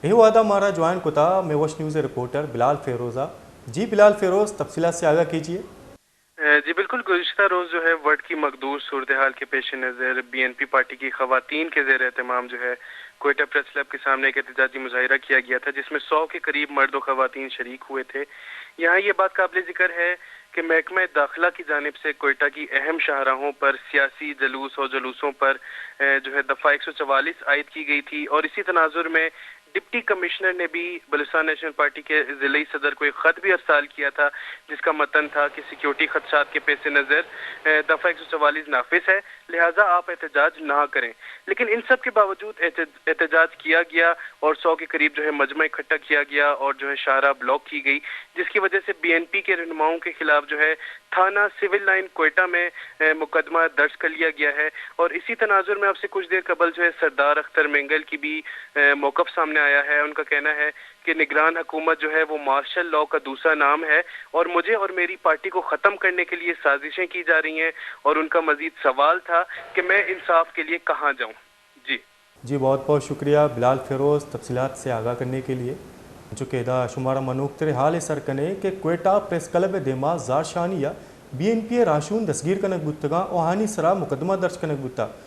यही वादा हमारा ज्वाइन कोता मेवश न्यूज़ रिपोर्टर बिलाल फेरोज़ा। जी बिलाल फेरोज़, तफसीलात से आगाह कीजिए। जी बिल्कुल, गुज़िश्ता रोज़ जो है वर्ड की मकदूर सूरत हाल के पेश नज़र बीएनपी पार्टी की ख़वातीन के ज़ेर एहतमाम जो है क्वेटा प्रेस क्लब के सामने एक एहतजाजी मुज़ाहिरा किया गया था, जिसमें 100 के करीब मर्द व ख़वातीन शरीक हुए थे। यहाँ ये बात काबिल ज़िक्र है कि महकमा दाखिला की जानिब से क्वेटा की अहम शाहराहों पर सियासी जलूस और जुलूसों पर जो है दफ़ा 144 आयद की गई थी, और इसी तनाजुर में डिप्टी कमिश्नर ने भी बलूचिस्तान नेशनल पार्टी के ज़िले सदर को एक ख़त भी अरसाल किया था, जिसका मतन था कि सिक्योरिटी खदशात के पेश नज़र दफ़ा 144 नाफिज है, लिहाजा आप एहतजाज ना करें। लेकिन इन सब के बावजूद एहतजाज किया गया और 100 के करीब जो है मजमा इकट्ठा किया गया और जो है शाहराह ब्लॉक की गई, जिसकी वजह से बीएनपी के रहनुमाओं के खिलाफ जो है थाना सिविल लाइन क्वेटा में मुकदमा दर्ज कर लिया गया है। और इसी तनाजुर में आपसे कुछ देर कबल जो है सरदार अख्तर मेंगल की भी मौक़िफ़ सामने आया है। उनका कहना है कि निगरान हुकूमत जो है वो मार्शल लॉ का दूसरा नाम है और मुझे और मेरी पार्टी को ख़त्म करने के लिए साजिशें की जा रही हैं। और उनका मजीद सवाल था कि मैं इंसाफ के लिए कहाँ जाऊँ। जी बहुत बहुत शुक्रिया बिलाल फेरोज़, तफसीलात से आगाह करने के लिए। जो कि दा शुमारा मनोक्तर हाल सरकने के क्वेटा प्रेस क्लब देमा जार शानिया BNP राशून दसगीर कनक बुतगा ओहानी सरा मुकदमा दर्ज कनक बुता।